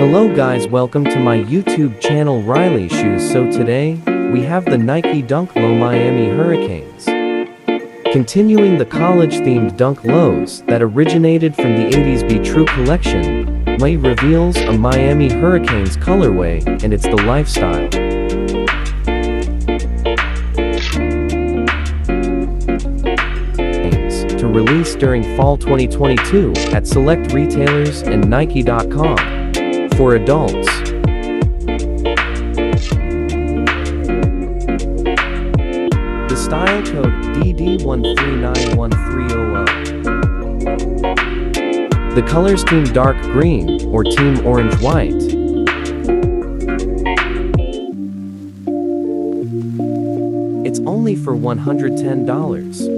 Hello guys, welcome to my YouTube channel Riley Shoes. So today, we have the Nike Dunk Low Miami Hurricanes. Continuing the college-themed Dunk Lows that originated from the 80s Be True collection, Way reveals a Miami Hurricanes colorway, and it's the lifestyle. To release during fall 2022 at select retailers and Nike.com. For adults. The style code DD1391300. The colors team dark green or team orange white. It's only for $110.